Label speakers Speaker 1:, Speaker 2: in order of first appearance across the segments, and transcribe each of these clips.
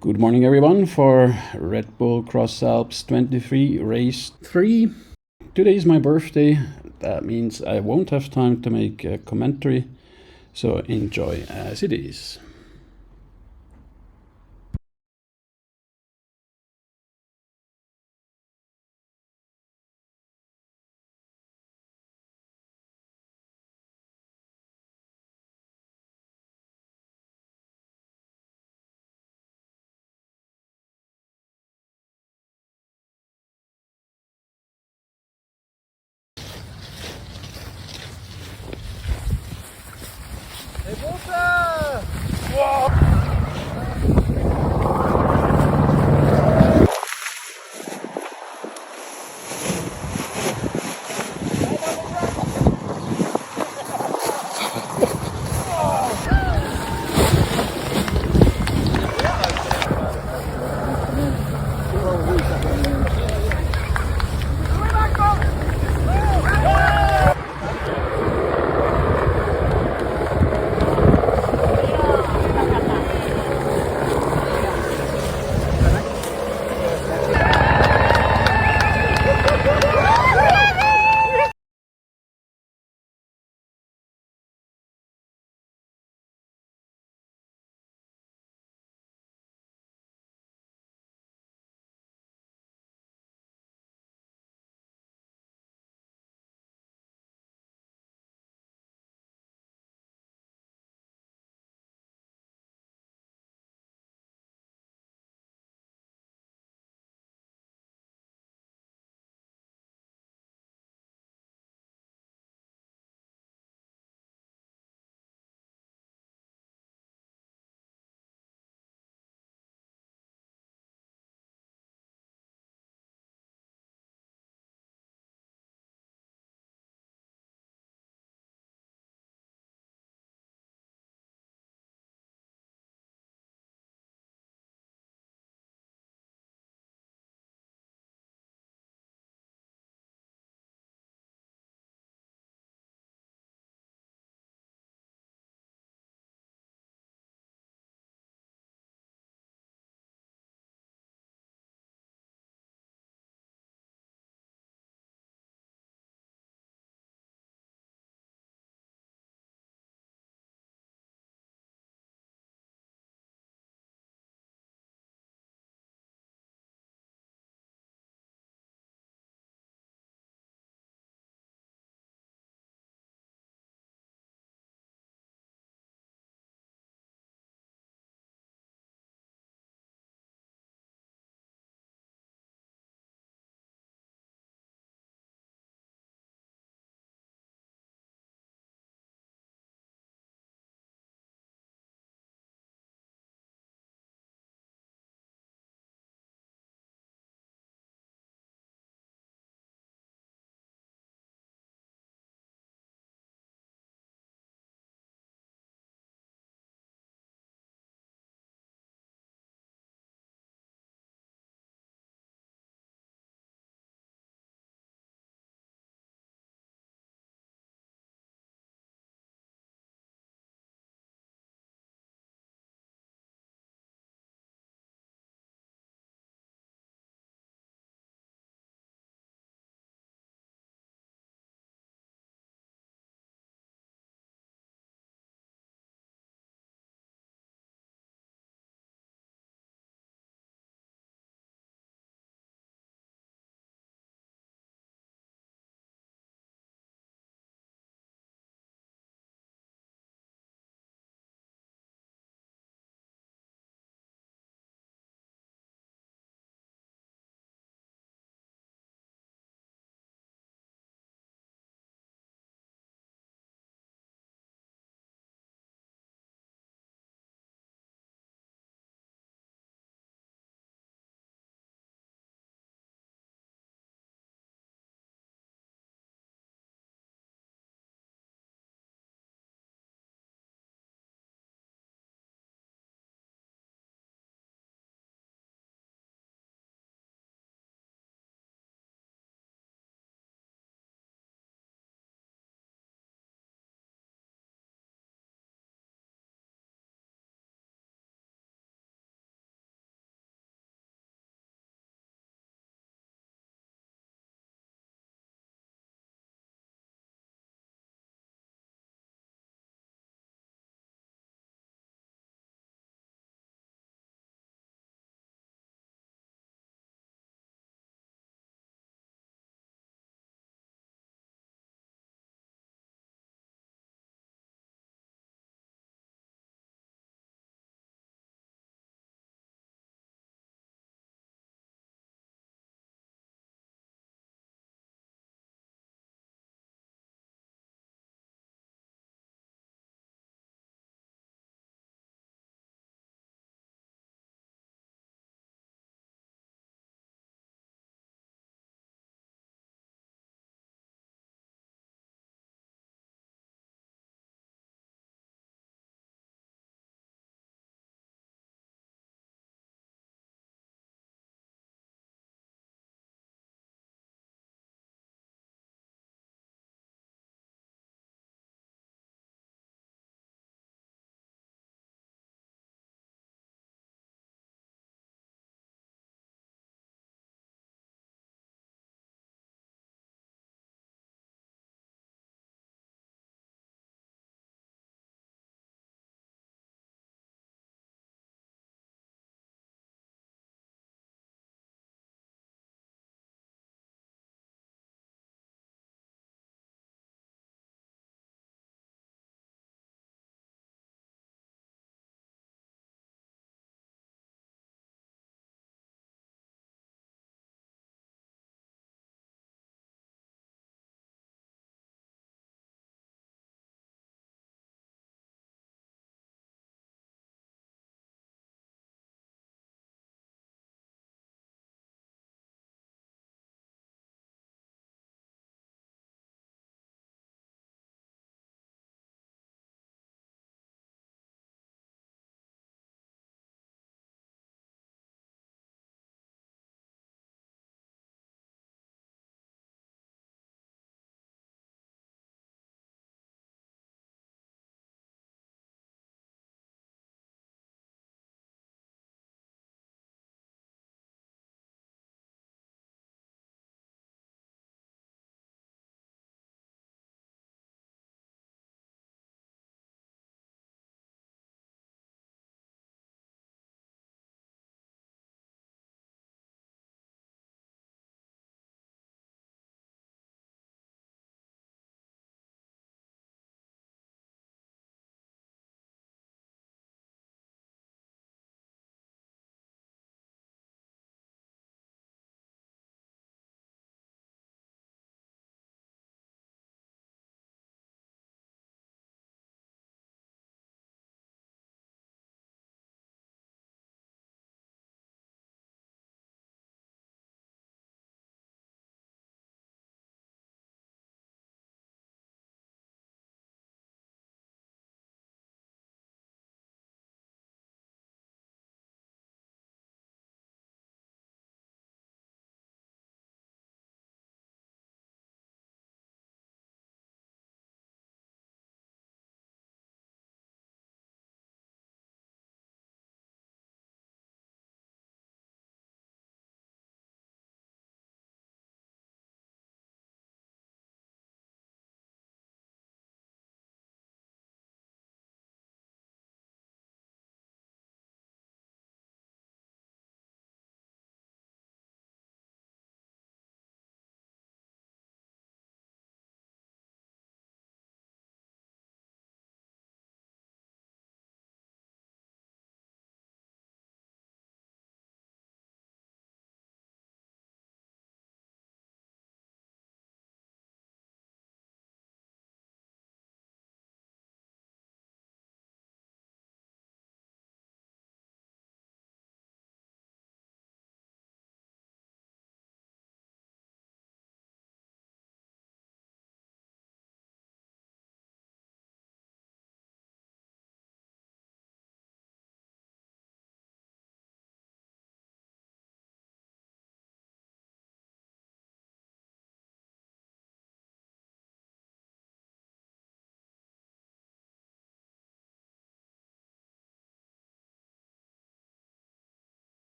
Speaker 1: Good morning everyone for Red Bull X-Alps 23 race 3. Today is my birthday. That means I won't have time to make a commentary, so enjoy as it is.
Speaker 2: Hey Walter!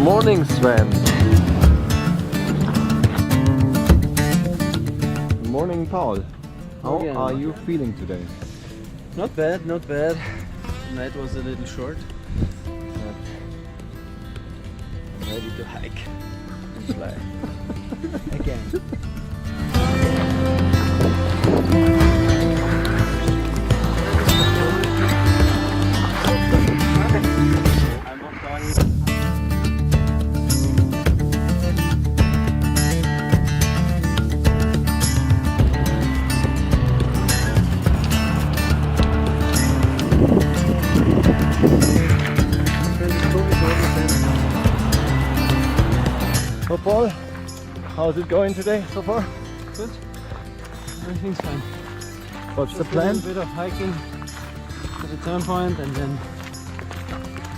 Speaker 2: morning, Sven. Good morning, Paul. How
Speaker 3: Morgen.
Speaker 2: are you feeling today?
Speaker 3: Not bad, not bad. The night was a little short. I'm ready to hike and fly again.
Speaker 2: So Paul, how's it going today so far?
Speaker 3: Good. Everything's fine.
Speaker 2: What's
Speaker 3: Just
Speaker 2: the plan?
Speaker 3: A little bit of hiking to the turn point and then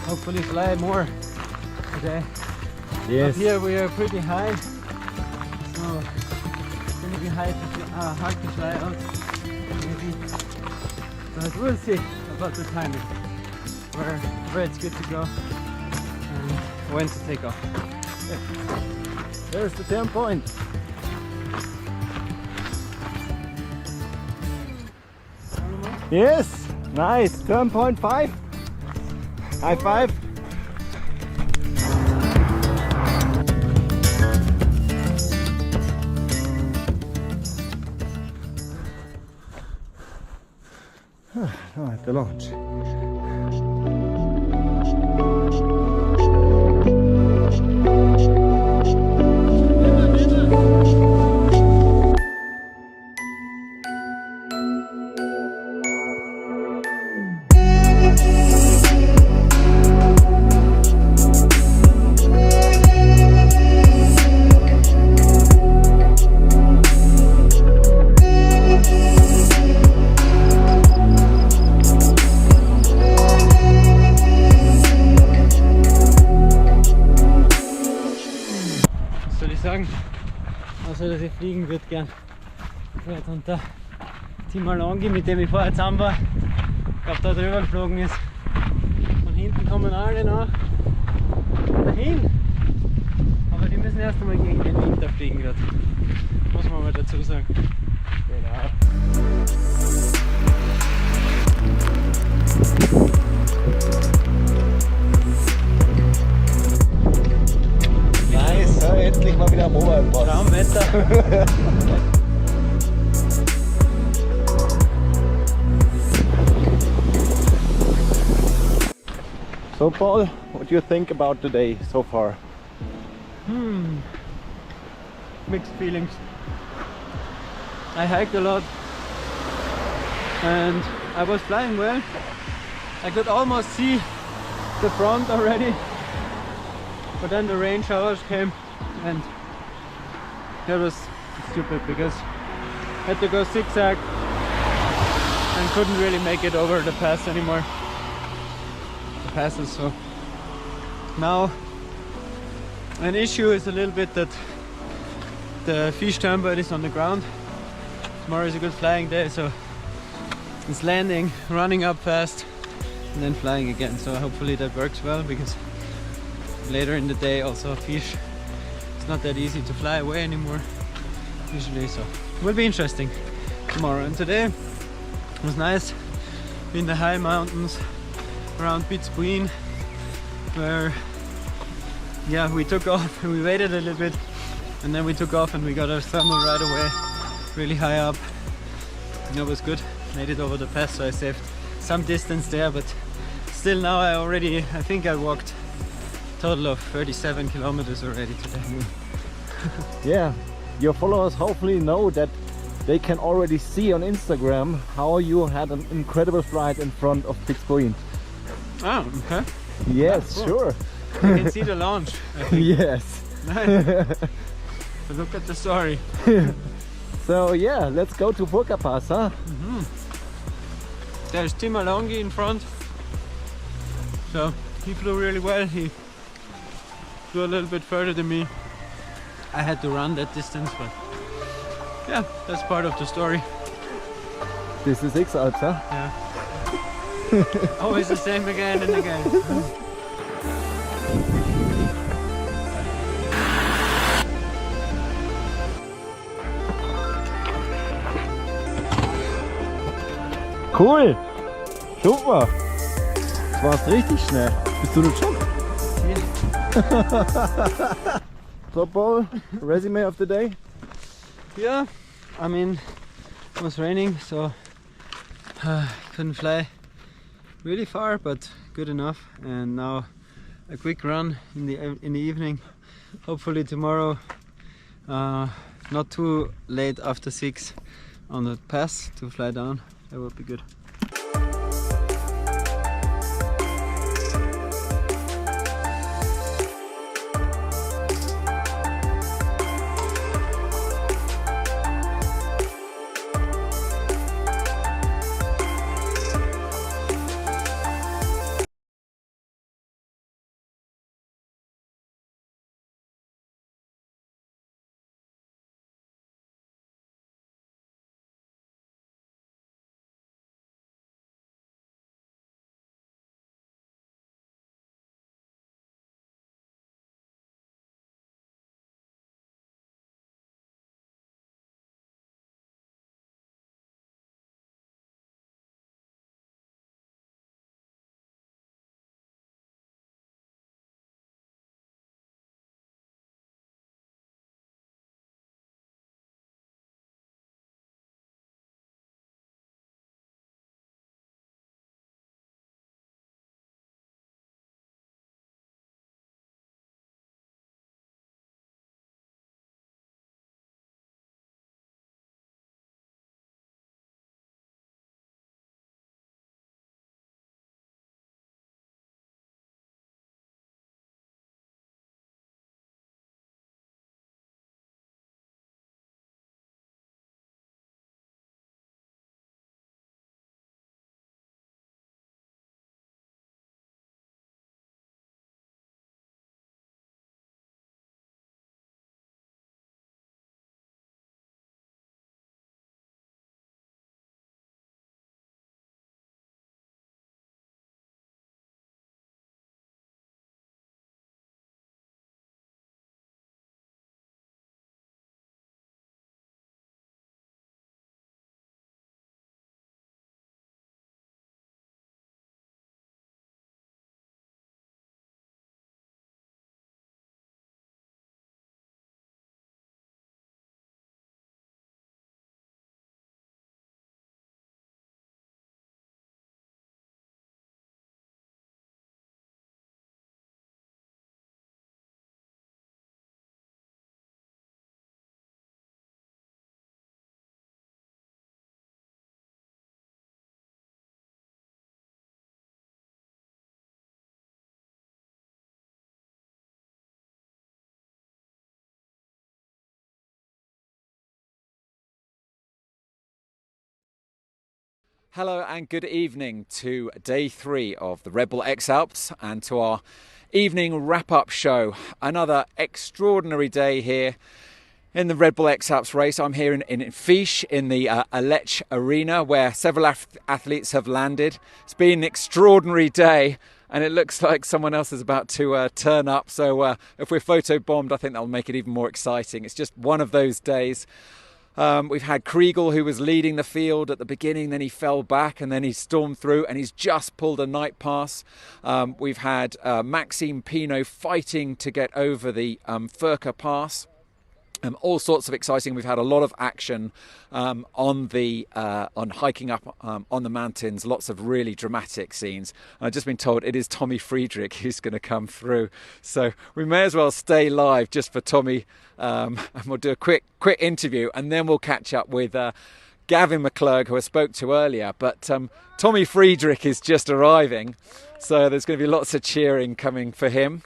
Speaker 3: hopefully fly more today.
Speaker 2: Yes.
Speaker 3: Up here we are pretty high, so it's going to be hard to fly out maybe. But we'll see about the timing, where it's good to go and when to take off.
Speaker 2: There's the turn point. Yes, nice. Turn point 5. High five. Now at the launch.
Speaker 3: Außer dass ich fliegen würde gern. Und der Timalongi, mit dem ich vorher zusammen war, ich glaube da drüber geflogen ist. Von hinten kommen alle nach dahin. Aber die müssen erst einmal gegen den Winter fliegen gerade. Muss man mal dazu sagen. Genau.
Speaker 2: Nice, endlich mal wieder am Oberpass.
Speaker 3: Traumwetter.
Speaker 2: So Paul, what do you think about today so far?
Speaker 3: Mixed feelings. I hiked a lot and I was flying well. I could almost see the front already, but then the rain showers came and that was stupid because I had to go zigzag and couldn't really make it over the pass anymore. The passes, so now an issue is a little bit that the fish turn is on the ground. Tomorrow is a good flying day, so it's landing, running up fast and then flying again, so hopefully that works well because later in the day also fish, it's not that easy to fly away anymore usually, so it will be interesting tomorrow. And today was nice in the high mountains around Pitzbuin, where we took off and we waited a little bit and then we took off and we got our thermal right away, really high up. And it was good, made it over the pass, so I saved some distance there, but still now I think I walked a total of 37 kilometers already today.
Speaker 2: Yeah, your followers hopefully know that they can already see on Instagram how you had an incredible flight in front of Pitzbuin.
Speaker 3: Oh, okay.
Speaker 2: Yes,
Speaker 3: cool.
Speaker 2: Sure.
Speaker 3: You can see the launch, I think.
Speaker 2: Yes.
Speaker 3: Nice. But look at the story.
Speaker 2: So yeah, let's go to Burka Pass, huh?
Speaker 3: There's Timalongi in front, so he flew really well. He flew a little bit further than me. I had to run that distance, but yeah, that's part of the story.
Speaker 2: This is X-Alps, huh?
Speaker 3: Yeah. Always the same again and again.
Speaker 2: Cool! Super! Das war's richtig schnell. Bist du noch schon?
Speaker 3: Yeah.
Speaker 2: So Paul, resume of the day?
Speaker 3: Yeah, I mean, it was raining, so couldn't fly really far, but good enough. And now a quick run in the evening. Hopefully tomorrow, not too late after 6 on the pass to fly down. That would be good.
Speaker 4: Hello and good evening to day 3 of the Red Bull X-Alps and to our evening wrap-up show. Another extraordinary day here in the Red Bull X-Alps race. I'm here in Fiche in the Aletsch arena where several athletes have landed. It's been an extraordinary day and it looks like someone else is about to turn up. So if we're photo bombed, I think that'll make it even more exciting. It's just one of those days. We've had Kriegel, who was leading the field at the beginning, then he fell back and then he stormed through and he's just pulled a night pass. We've had Maxime Pinot fighting to get over the Furka pass. All sorts of exciting. We've had a lot of action on hiking up on the mountains. Lots of really dramatic scenes. I've just been told it is Tommy Friedrich who's going to come through, so we may as well stay live just for Tommy, and we'll do a quick interview, and then we'll catch up with Gavin McClurg, who I spoke to earlier. But Tommy Friedrich is just arriving, so there's going to be lots of cheering coming for him.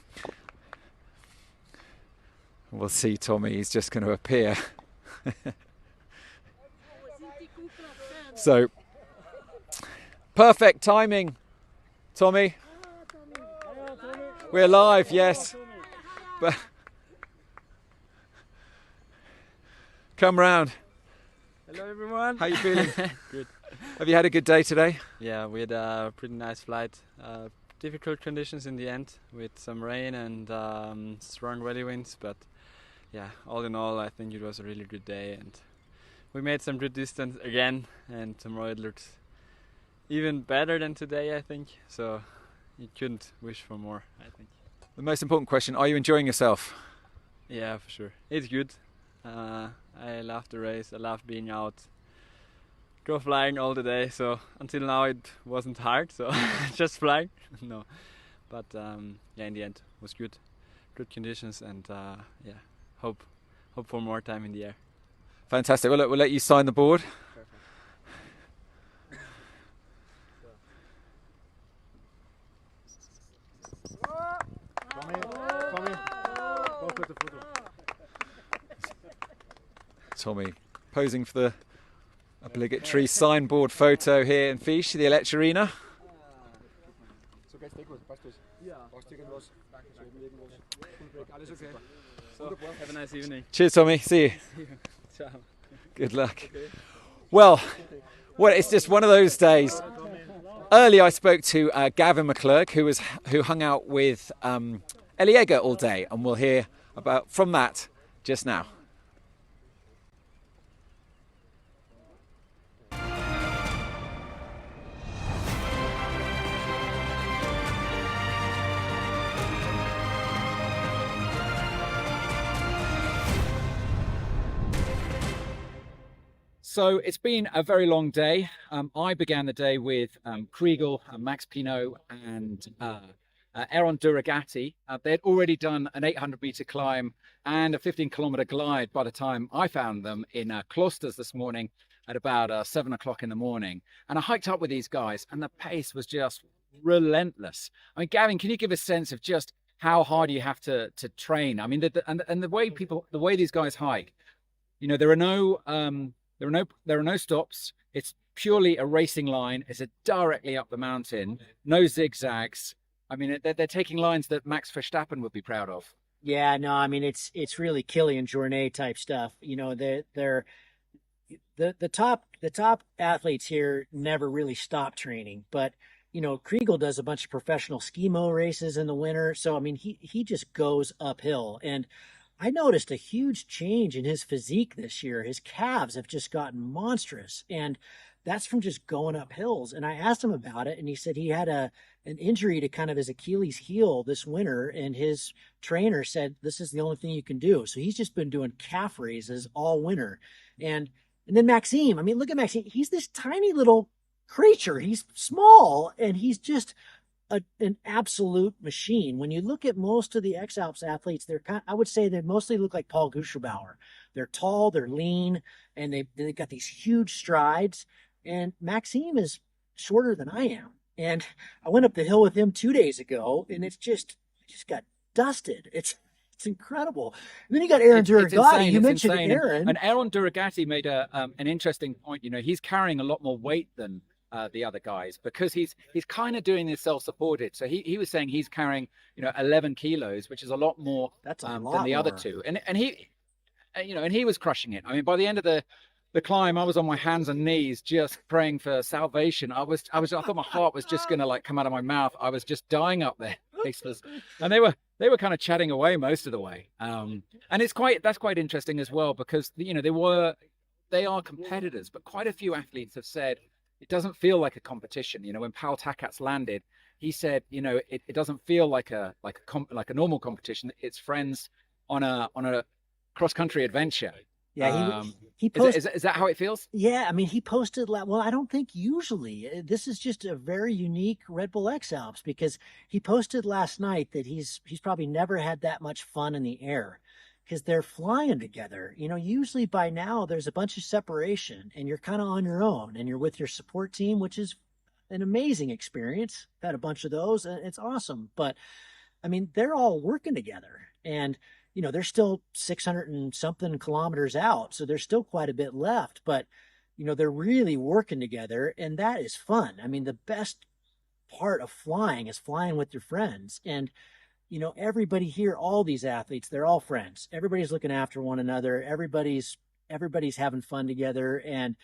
Speaker 4: We'll see Tommy, he's just going to appear. So, perfect timing, Tommy. We're live, yes. But come round.
Speaker 5: Hello everyone.
Speaker 4: How are you feeling?
Speaker 5: Good.
Speaker 4: Have you had a good day today?
Speaker 5: Yeah, we had a pretty nice flight. Difficult conditions in the end with some rain and strong weather winds, but yeah, all in all, I think it was a really good day, and we made some good distance again. And tomorrow it looks even better than today, I think. So you couldn't wish for more, I think.
Speaker 4: The most important question, are you enjoying yourself?
Speaker 5: Yeah, for sure. It's good. I love the race. I love being out. Go flying all the day. So until now it wasn't hard. So just flying. No, but yeah, in the end it was good. Good conditions, and yeah, hope for more time in the air.
Speaker 4: Fantastic. Well, look, we'll let you sign the board. Tommy posing for the obligatory signboard photo here in Fish, the Electric Arena.
Speaker 5: So have a nice evening.
Speaker 4: Cheers, Tommy. See you.
Speaker 5: Ciao.
Speaker 4: Good luck. Well, it's just one of those days. Earlier, I spoke to Gavin McClurg, who hung out with Ellie Egger all day, and we'll hear from that just now. So it's been a very long day. I began the day with Kriegel, Max Pinot, and Aaron Duragatti. They had already done an 800-meter climb and a 15-kilometer glide by the time I found them in Klosters this morning at about 7 o'clock in the morning. And I hiked up with these guys, and the pace was just relentless. I mean, Gavin, can you give a sense of just how hard you have to train? I mean, the way these guys hike, you know, there are no stops. It's purely a racing line. It's directly up the mountain, no zigzags. I mean, they're taking lines that Max Verstappen would be proud of.
Speaker 6: Yeah, no, I mean, it's really Kilian Jornet type stuff. You know, they're the top athletes here never really stop training, but you know, Kriegel does a bunch of professional ski-mo races in the winter. So, I mean, he just goes uphill. And I noticed a huge change in his physique this year. His calves have just gotten monstrous, and that's from just going up hills. And I asked him about it, and he said he had an injury to kind of his Achilles heel this winter, and his trainer said, this is the only thing you can do. So he's just been doing calf raises all winter. And then Maxime, I mean, look at Maxime. He's this tiny little creature. He's small, and he's just an absolute machine. When you look at most of the X-Alps athletes, I would say they mostly look like Paul Guscherbauer. They're tall, they're lean, and they've got these huge strides. And Maxime is shorter than I am. And I went up the hill with him 2 days ago, and it just got dusted. It's incredible. And then you got Aaron Duragatti. You mentioned Aaron.
Speaker 7: And Aaron Duragatti made an interesting point. You know, he's carrying a lot more weight than the other guys, because he's kind of doing this self-supported. So he was saying he's carrying, you know, 11 kilos, which is a lot more than the other two. And he, you know, and he was crushing it. I mean, by the end of the climb, I was on my hands and knees just praying for salvation. I thought my heart was just gonna like come out of my mouth. I was just dying up there. And they were kind of chatting away most of the way. And that's quite interesting as well, because you know they are competitors, but quite a few athletes have said it doesn't feel like a competition. You know, when Paul Takats landed, he said, you know, it doesn't feel like a normal competition. It's friends on a cross-country adventure.
Speaker 6: Yeah, he posted.
Speaker 7: Is that how it feels?
Speaker 6: Yeah, I mean, he posted. Well, I don't think usually. This is just a very unique Red Bull X-Alps, because he posted last night that he's probably never had that much fun in the air, because they're flying together. You know, usually by now there's a bunch of separation, and you're kind of on your own, and you're with your support team, which is an amazing experience. I've had a bunch of those, and it's awesome. But I mean, they're all working together, and you know, they're still 600 and something kilometers out. So there's still quite a bit left, but you know, they're really working together, and that is fun. I mean, the best part of flying is flying with your friends. And, you know, everybody here, all these athletes, they're all friends. Everybody's looking after one another. Everybody's having fun together. And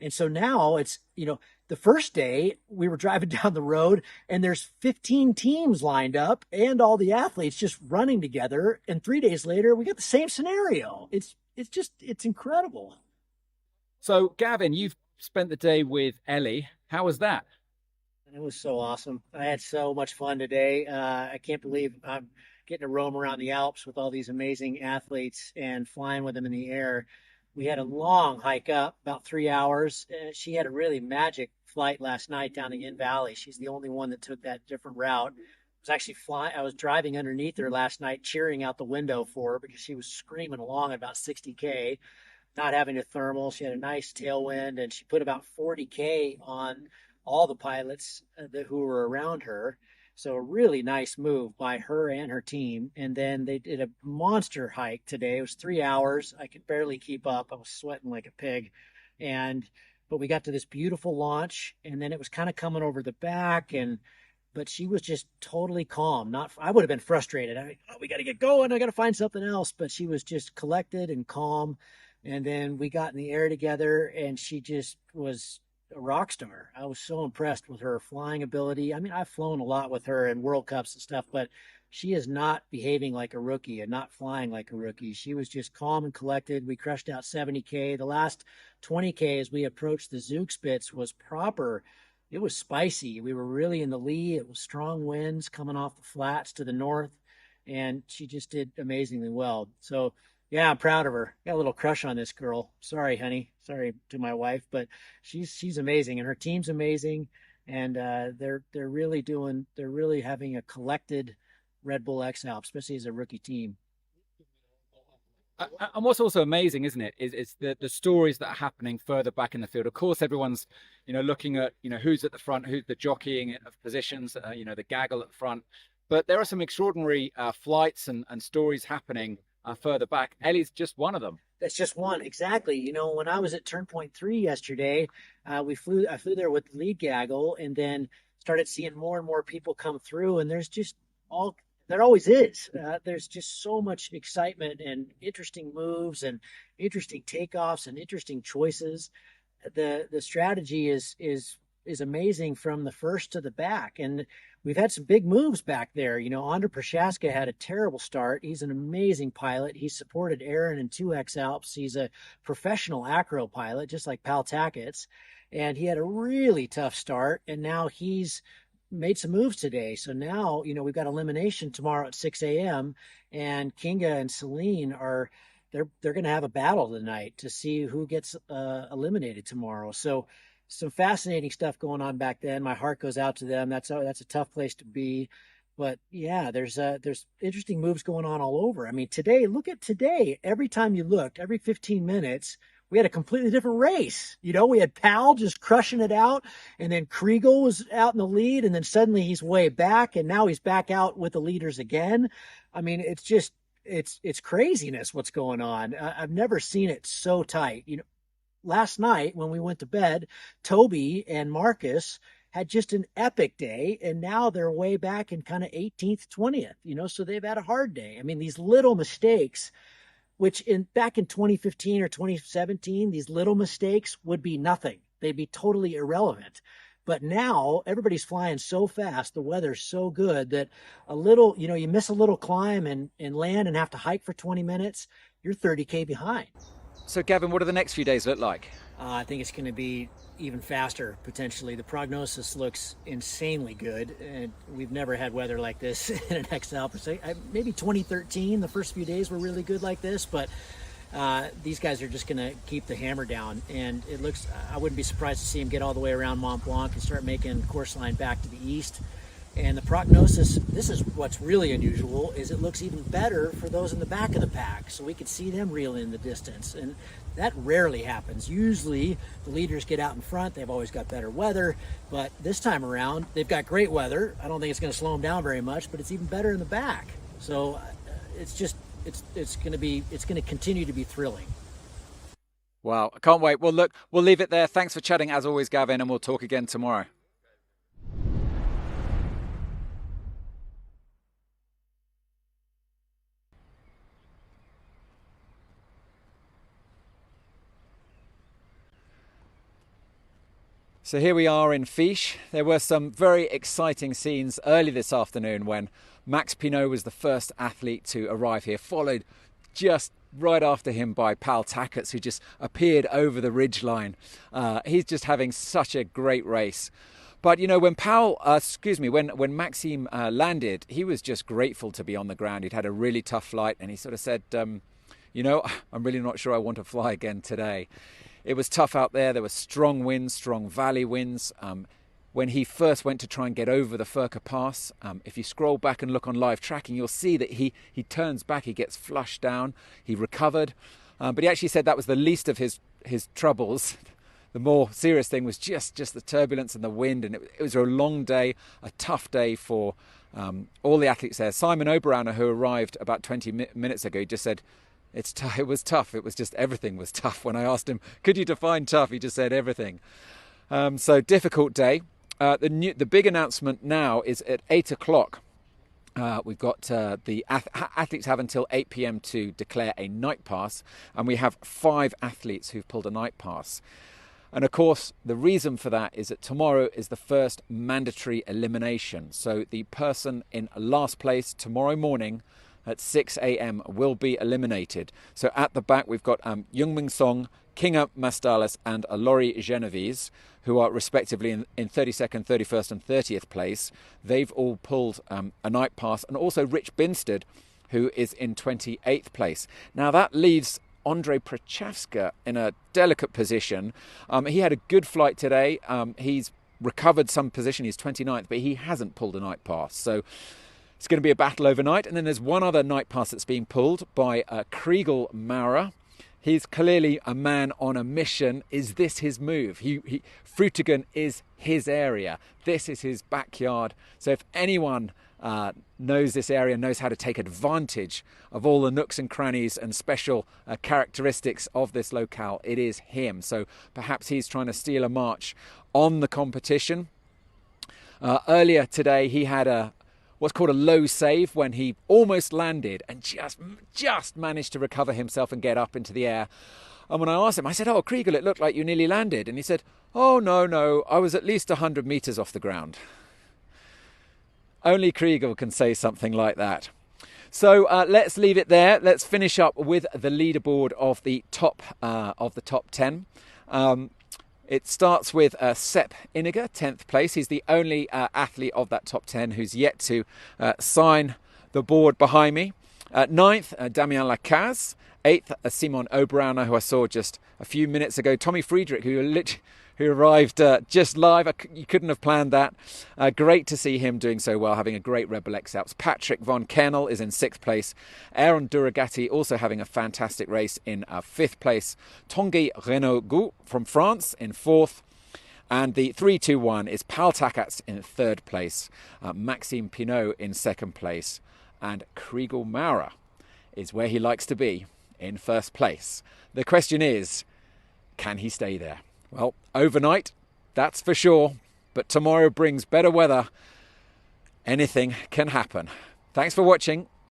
Speaker 6: so now it's, you know, the first day we were driving down the road, and there's 15 teams lined up and all the athletes just running together. And 3 days later, we got the same scenario. It's incredible.
Speaker 7: So Gavin, you've spent the day with Ellie. How was that?
Speaker 6: It was so awesome. I had so much fun today. I can't believe I'm getting to roam around the Alps with all these amazing athletes and flying with them in the air. We had a long hike up, about 3 hours. She had a really magic flight last night down the In Valley. She's the only one that took that different route. I was actually flying. I was driving underneath her last night, cheering out the window for her because she was screaming along at about 60K, not having a thermal. She had a nice tailwind, and she put about 40K on all the pilots who were around her. So a really nice move by her and her team. And then they did a monster hike today. It was 3 hours. I could barely keep up. I was sweating like a pig. But we got to this beautiful launch, and then it was kind of coming over the back, but she was just totally calm. I would have been frustrated. I mean, oh, we got to get going. I got to find something else. But she was just collected and calm. And then we got in the air together, and she just was a rock star. I was so impressed with her flying ability. I mean, I've flown a lot with her in World Cups and stuff, but she is not behaving like a rookie and not flying like a rookie. She was just calm and collected. We crushed out 70K. The last 20K as we approached the Zugspitze was proper. It was spicy. We were really in the lead. It was strong winds coming off the flats to the north, and she just did amazingly well. So yeah, I'm proud of her. Got a little crush on this girl. Sorry, honey. Sorry to my wife, but she's amazing, and her team's amazing, and they're really having a collected Red Bull X-Alps, especially as a rookie team.
Speaker 7: And what's also amazing, isn't it, is the stories that are happening further back in the field. Of course, everyone's looking at who's at the front, who's the jockeying of positions, the gaggle at the front. But there are some extraordinary flights and stories happening further back. Ellie's just one of them.
Speaker 6: That's just one, exactly. When I was at turn point 3 yesterday, I flew there with the lead gaggle, and then started seeing more and more people come through. And there always is. There's just so much excitement and interesting moves and interesting takeoffs and interesting choices. The strategy is amazing from the first to the back, and we've had some big moves back there. Andre Prochaska had a terrible start. He's an amazing pilot. He supported Aaron in 2 X-Alps. He's a professional acro pilot, just like Pal Tackett's, and he had a really tough start, and now he's made some moves today. So now, we've got elimination tomorrow at 6 a.m. and Kinga and Celine they're going to have a battle tonight to see who gets eliminated tomorrow. So some fascinating stuff going on back then. My heart goes out to them. That's a tough place to be. But yeah, there's interesting moves going on all over. I mean, look at today. Every time you looked, every 15 minutes, we had a completely different race. We had Pal just crushing it out, and then Kriegel was out in the lead, and then suddenly he's way back, and now he's back out with the leaders again. I mean, it's craziness what's going on. I've never seen it so tight. Last night when we went to bed, Toby and Marcus had just an epic day, and now they're way back in kind of 18th, 20th, so they've had a hard day. I mean, these little mistakes, which back in 2015 or 2017, these little mistakes would be nothing. They'd be totally irrelevant. But now everybody's flying so fast, the weather's so good that you miss a little climb and land and have to hike for 20 minutes, you're 30K behind.
Speaker 4: So Gavin, what do the next few days look like?
Speaker 6: I think it's going to be even faster, potentially. The prognosis looks insanely good, and we've never had weather like this in an X-Alps. Maybe 2013, the first few days were really good like this, but these guys are just going to keep the hammer down, and I wouldn't be surprised to see them get all the way around Mont Blanc and start making course line back to the east. And the prognosis, this is what's really unusual, is it looks even better for those in the back of the pack. So we could see them reel in the distance. And that rarely happens. Usually the leaders get out in front. They've always got better weather. But this time around, they've got great weather. I don't think it's going to slow them down very much, but it's even better in the back. So it's going to continue to be thrilling.
Speaker 4: Wow, I can't wait. Well, look, we'll leave it there. Thanks for chatting as always, Gavin, and we'll talk again tomorrow. So here we are in Fiche. There were some very exciting scenes early this afternoon when Max Pinot was the first athlete to arrive here, followed just right after him by Pal Tackett's, who just appeared over the ridgeline. He's just having such a great race. But you know, when when Maxime landed, he was just grateful to be on the ground. He'd had a really tough flight, and he sort of said, you know, I'm really not sure I want to fly again today. It was tough out there. There were strong winds, strong valley winds. When he first went to try and get over the Furka Pass, if you scroll back and look on live tracking, you'll see that he turns back, he gets flushed down, he recovered. But he actually said that was the least of his troubles. The more serious thing was just the turbulence and the wind, and it was a long day, a tough day for all the athletes there. Simon Oberauner, who arrived about 20 minutes ago, he just said, it was tough. It was just, everything was tough. When I asked him, could you define tough? He just said everything. So difficult day. The big announcement now is at 8 o'clock. We've got the athletes have until 8 p.m. to declare a night pass, and we have 5 athletes who've pulled a night pass. And of course, the reason for that is that tomorrow is the first mandatory elimination. So the person in last place tomorrow morning at 6 a.m. will be eliminated. So at the back, we've got Jungming Song, Kinga Mastalis and Laurie Genovese, who are respectively in 32nd, 31st and 30th place. They've all pulled a night pass. And also Rich Binstead, who is in 28th place. Now that leaves Andrei Prochavska in a delicate position. He had a good flight today. He's recovered some position. He's 29th, but he hasn't pulled a night pass. So it's going to be a battle overnight. And then there's one other night pass that's being pulled by Kriegel Maurer. He's clearly a man on a mission. Is this his move? Frutigen is his area. This is his backyard. So if anyone knows this area, knows how to take advantage of all the nooks and crannies and special characteristics of this locale, it is him. So perhaps he's trying to steal a march on the competition. Earlier today, he had what's called a low save when he almost landed and just managed to recover himself and get up into the air. And when I asked him, I said, "Oh, Kriegel, it looked like you nearly landed." And he said, "Oh, no, I was at least 100 meters off the ground." Only Kriegel can say something like that. So let's leave it there. Let's finish up with the leaderboard of the top 10. It starts with Sepp Iniger, 10th place. He's the only athlete of that top 10 who's yet to sign the board behind me. 9th, Damien Lacaze. 8th, Simon Oberauner, who I saw just a few minutes ago. Tommy Friedrich, who arrived just live. You couldn't have planned that. Great to see him doing so well, having a great Rebel X-Alps. Patrick von Kernel is in 6th place. Aaron Duragati also having a fantastic race in 5th place. Tanguy Renaud from France in 4th. And the 3-2-1 is Paul Takats in 3rd place. Maxime Pinot in 2nd place. And Kriegel Maurer is where he likes to be, in 1st place. The question is, can he stay there? Well, overnight, that's for sure. But tomorrow brings better weather. Anything can happen. Thanks for watching.